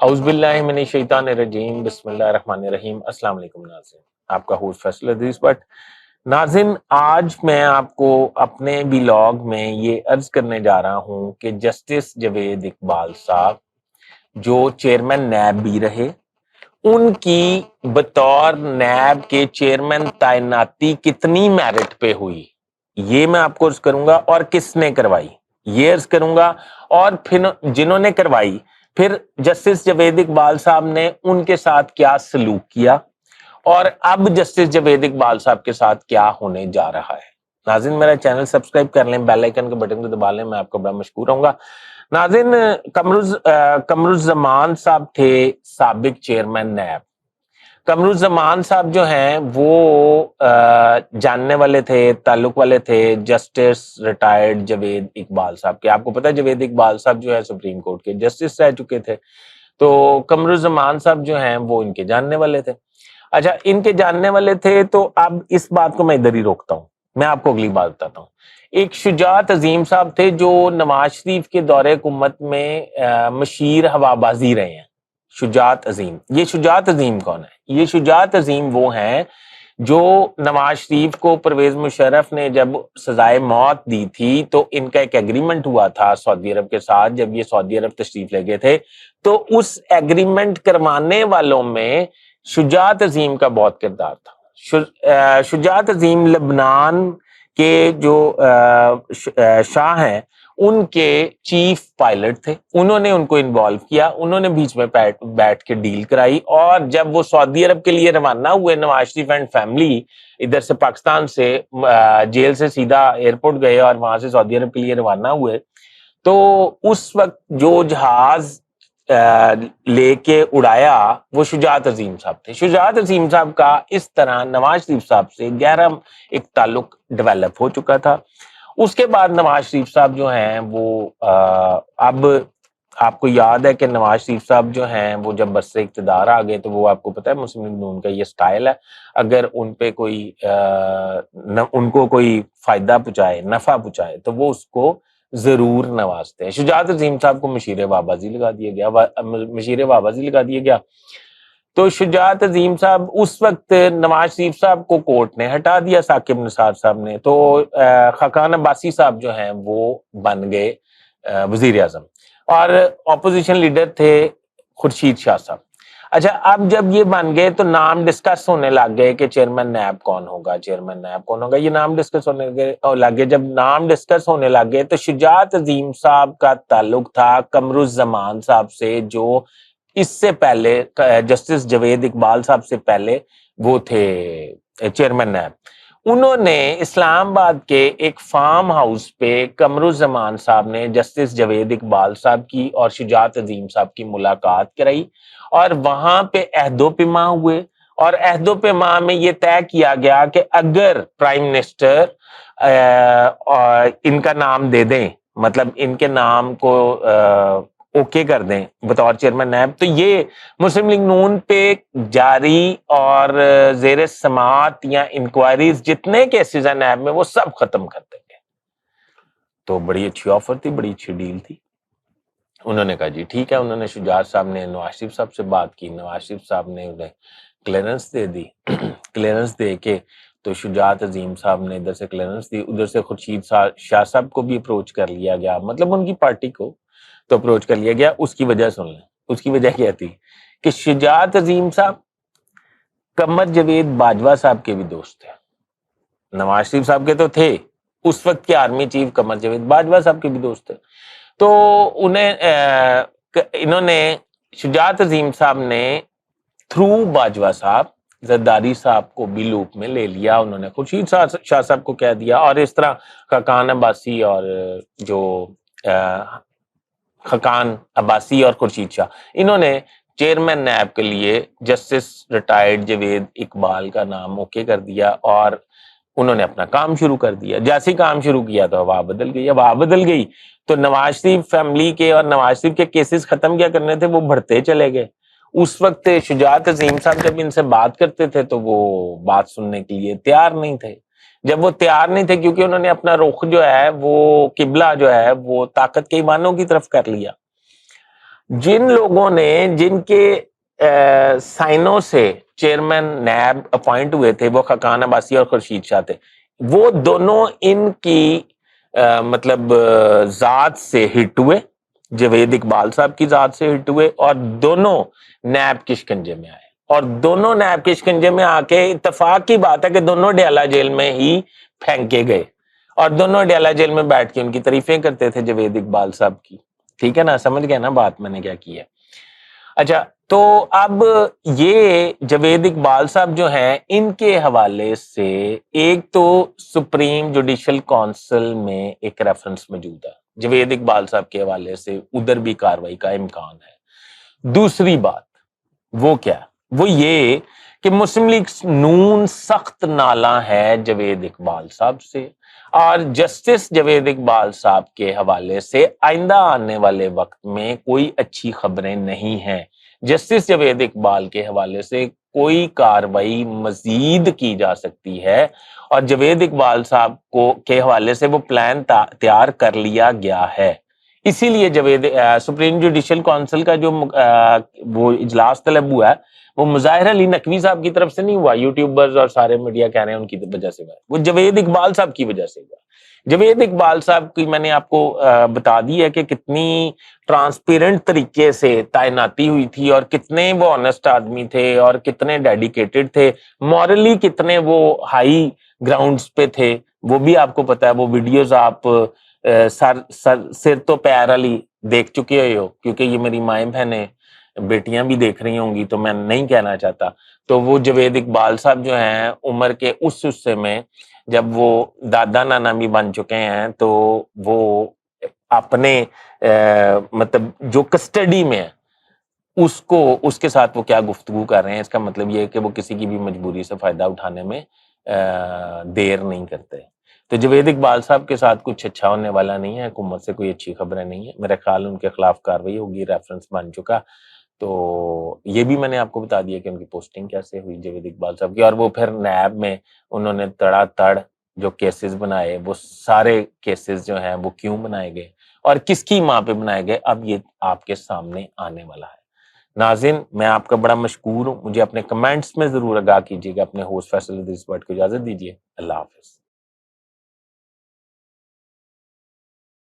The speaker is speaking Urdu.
اعوذ باللہ من الشیطان الرجیم، بسم اللہ الرحمن الرحیم۔ السلام علیکم ناظرین، آپ کا ہوسٹ فیصل عزیز بٹ۔ ناظرین، آج میں آپ کو اپنے ولاگ میں یہ عرض کرنے جا رہا ہوں کہ جسٹس جاوید اقبال صاحب جو چیئرمین نیب بھی رہے، ان کی بطور نیب کے چیئرمین تعیناتی کتنی میرٹ پہ ہوئی، یہ میں آپ کو عرض کروں گا، اور کس نے کروائی یہ عرض کروں گا، اور پھر جنہوں نے کروائی پھر جسٹس جاوید اقبال صاحب نے ان کے ساتھ کیا سلوک کیا، اور اب جسٹس جاوید اقبال صاحب کے ساتھ کیا ہونے جا رہا ہے۔ ناظرین، میرا چینل سبسکرائب کر لیں، بیل آئیکن کے بٹن کو دبا لیں، میں آپ کو بڑا مشکور ہوں گا۔ ناظرین، قمرالزمان صاحب تھے سابق چیئرمین نیب۔ قمرالزمان صاحب جو ہیں وہ جاننے والے تھے، تعلق والے تھے جسٹس ریٹائرڈ جاوید اقبال صاحب کے۔ آپ کو پتہ ہے جاوید اقبال صاحب جو ہے سپریم کورٹ کے جسٹس رہ چکے تھے، تو قمرالزمان صاحب جو ہیں وہ ان کے جاننے والے تھے۔ اچھا، ان کے جاننے والے تھے تو اب اس بات کو میں ادھر ہی روکتا ہوں، میں آپ کو اگلی بات بتاتا ہوں۔ ایک شجاعت عظیم صاحب تھے جو نواز شریف کے دور حکومت میں مشیر ہوابازی رہے ہیں۔ شجاعت عظیم، یہ شجاعت عظیم کون ہے؟ یہ شجاعت عظیم وہ ہیں جو نواز شریف کو پرویز مشرف نے جب سزائے موت دی تھی تو ان کا ایک ایگریمنٹ ہوا تھا سعودی عرب کے ساتھ، جب یہ سعودی عرب تشریف لے گئے تھے تو اس ایگریمنٹ کروانے والوں میں شجاعت عظیم کا بہت کردار تھا۔ شجاعت عظیم لبنان کے جو شاہ ہیں ان کے چیف پائلٹ تھے، انہوں نے ان کو انوالو کیا، انہوں نے بیچ میں بیٹھ کے ڈیل کرائی، اور جب وہ سعودی عرب کے لیے روانہ ہوئے نواز شریف اینڈ فیملی ادھر سے پاکستان سے جیل سے سیدھا ایئرپورٹ گئے اور وہاں سے سعودی عرب کے لیے روانہ ہوئے، تو اس وقت جو جہاز لے کے اڑایا وہ شجاعت عظیم صاحب تھے۔ شجاعت عظیم صاحب کا اس طرح نواز شریف صاحب سے گہرا ایک تعلق ڈیولپ ہو چکا تھا۔ اس کے بعد نواز شریف صاحب جو ہیں وہ اب آپ کو یاد ہے کہ نواز شریف صاحب جو ہیں وہ جب بس سے اقتدار آ گئے تو وہ آپ کو پتہ ہے مسلم لیگ نون کا یہ سٹائل ہے، اگر ان پہ کوئی ان کو کوئی فائدہ پہنچائے، نفع پہنچائے تو وہ اس کو ضرور نوازتے ہیں۔ شجاعت عظیم صاحب کو مشیر وابازی لگا دیا گیا۔ تو شجاعت عظیم صاحب اس وقت نواز شریف صاحب کو کورٹ نے ہٹا دیا، ثاقب نثار صاحب نے، تو خاقان عباسی صاحب جو ہیں وہ بن گئے وزیر اعظم، اور اپوزیشن لیڈر تھے خورشید شاہ صاحب۔ اچھا، اب جب یہ بن گئے تو نام ڈسکس ہونے لگ گئے کہ چیئرمین نیب کون ہوگا، یہ نام ڈسکس ہونے لگ گئے۔ جب نام ڈسکس ہونے لگ گئے تو شجاعت عظیم صاحب کا تعلق تھا قمرالزمان صاحب سے، جو اس سے پہلے جسٹس جاوید اقبال صاحب سے پہلے وہ تھے چیئرمین نیب۔ انہوں نے اسلام آباد کے ایک فارم ہاؤس پہ قمرالزمان صاحب نے جسٹس جاوید اقبال صاحب کی اور شجاعت عظیم صاحب کی ملاقات کرائی، اور وہاں پہ عہد و پیما ہوئے، اور عہد و پیما میں یہ طے کیا گیا کہ اگر پرائم منسٹر ان کا نام دے دیں، مطلب ان کے نام کو اوکے کر دیں بطور چیئرمین نیب، تو یہ مسلم لیگ نون پہ جاری اور زیر سماعت یا انکوائریز جتنے کیسز ہیں نیب میں وہ سب ختم کر دیں گے۔ تو بڑی اچھی آفر تھی، بڑی اچھی ڈیل تھی۔ انہوں نے کہا جی ٹھیک ہے، انہوں نے شجاعت صاحب نے نواز شریف صاحب سے بات کی، نواز شریف صاحب نے انہیں کلیئرنس دے دی، کلیئرنس دے کے تو شجاعت عظیم صاحب نے ادھر سے کلیئرنس دی، ادھر سے خورشید شاہ صاحب کو بھی اپروچ کر لیا گیا، مطلب ان کی پارٹی کو تو اپروچ کر لیا گیا۔ اس کی وجہ سن لیں، اس کی وجہ کیا تھی کہ شجاعت عظیم صاحب قمر جاوید باجوہ صاحب کے بھی دوست تھے، نواز شریف صاحب کے تو تھے، اس وقت کے آرمی چیف قمر جاوید باجوہ صاحب کے بھی دوست تھے۔ تو انہوں نے شجاعت عظیم صاحب نے تھرو باجوہ صاحب زرداری صاحب کو بھی لوپ میں لے لیا، انہوں نے خورشید شاہ صاحب کو کہہ دیا، اور اس طرح خاقان عباسی اور جو خاقان عباسی اور خورشید شاہ، انہوں نے چیئرمین نیب کے لیے جسٹس ریٹائرڈ جاوید اقبال کا نام اوکے کر دیا، اور انہوں نے اپنا کام شروع کر دیا۔ جیسے کام شروع کیا تو ہوا بدل گئی۔ اب ہوا بدل گئی تو نواز شریف فیملی کے اور نواز شریف کے کیسز ختم کیا کرنے تھے، وہ بڑھتے چلے گئے۔ اس وقت شجاعت عظیم صاحب جب ان سے بات کرتے تھے تو وہ بات سننے کے لیے تیار نہیں تھے۔ جب وہ تیار نہیں تھے کیونکہ انہوں نے اپنا رخ جو ہے وہ قبلہ جو ہے وہ طاقت کے ایوانوں کی طرف کر لیا۔ جن لوگوں نے جن کے سائنوں سے چیئرمین نیب اپوائنٹ ہوئے تھے وہ خاقان عباسی اور خورشید شاہ تھے، وہ دونوں ان کی مطلب ذات سے ہٹ ہوئے، جوید اقبال صاحب کی ذات سے ہٹ ہوئے، اور دونوں نیب کے شکنجے میں آئے، اور دونوں نیب کے شکنجے میں آ کے اتفاق کی بات ہے کہ دونوں ڈیالہ جیل میں ہی پھینکے گئے، اور دونوں ڈیالہ جیل میں بیٹھ کے ان کی تعریفیں کرتے تھے جوید اقبال صاحب کی. ٹھیک ہے نا، سمجھ گئے نا بات میں نے کیا کی ہے. اچھا، تو اب یہ جوید اقبال صاحب جو ہیں ان کے حوالے سے ایک تو سپریم جوڈیشل کونسل میں ایک ریفرنس موجود ہے، جوید اقبال صاحب کے حوالے سے ادھر بھی کاروائی کا امکان ہے. دوسری بات وہ کیا، وہ یہ کہ مسلم لیگ نون سخت نالاں ہے جوید اقبال صاحب سے، اور جسٹس جوید اقبال صاحب کے حوالے سے آئندہ آنے والے وقت میں کوئی اچھی خبریں نہیں ہیں. جسٹس جوید اقبال کے حوالے سے کوئی کاروائی مزید کی جا سکتی ہے، اور جوید اقبال صاحب کو کے حوالے سے وہ پلان تیار کر لیا گیا ہے. اسی لیے سپریم جوڈیشل کونسل کا جو وہ اجلاس طلب ہوا ہے وہ مظاہر علی نقوی صاحب کی طرف سے نہیں ہوا، یوٹیوبرز اور سارے میڈیا کہہ رہے ہیں ان کی وجہ سے ہوا، وہ جوید اقبال صاحب کی وجہ سے ہوا. جوید اقبال صاحب کی میں نے آپ کو بتا دی ہے کہ کتنی ٹرانسپیرنٹ طریقے سے تعیناتی ہوئی تھی، اور کتنے وہ آنےسٹ آدمی تھے، اور کتنے ڈیڈیکیٹڈ تھے، مورلی کتنے وہ ہائی گراؤنڈز پہ تھے، وہ بھی آپ کو پتا ہے. وہ ویڈیوز آپ سر تو پیر والی دیکھ چکے ہوئے ہو، کیونکہ یہ میری مائیں بہنیں بیٹیاں بھی دیکھ رہی ہوں گی تو میں نہیں کہنا چاہتا. تو وہ جوید اقبال صاحب جو ہیں عمر کے اس حصے میں جب وہ دادا نانا بھی بن چکے ہیں تو وہ اپنے مطلب جو کسٹڈی میں ہے اس کے ساتھ وہ کیا گفتگو کر رہے ہیں، اس کا مطلب یہ ہے کہ وہ کسی کی بھی مجبوری سے فائدہ اٹھانے میں دیر نہیں کرتے. تو جوید اقبال صاحب کے ساتھ کچھ اچھا ہونے والا نہیں ہے، حکومت سے کوئی اچھی خبریں نہیں ہے. میرا خیال ان کے خلاف کاروائی ہوگی، ریفرنس بن چکا. تو یہ بھی میں نے آپ کو بتا دیا کہ ان کی پوسٹنگ کیسے ہوئی جوید اقبال صاحب کی، اور وہ پھر نیب میں انہوں نے تڑا تڑ جو کیسز بنائے، وہ سارے کیسز جو ہیں وہ کیوں بنائے گئے اور کس کی ماں پہ بنائے گئے، اب یہ آپ کے سامنے آنے والا ہے. ناظرین، میں آپ کا بڑا مشکور ہوں. مجھے اپنے کمنٹس میں ضرور آگاہ کیجیے گا. اپنے ہوسٹ فیصل ادریس بٹ کو اجازت دیجیے. اللہ حافظ.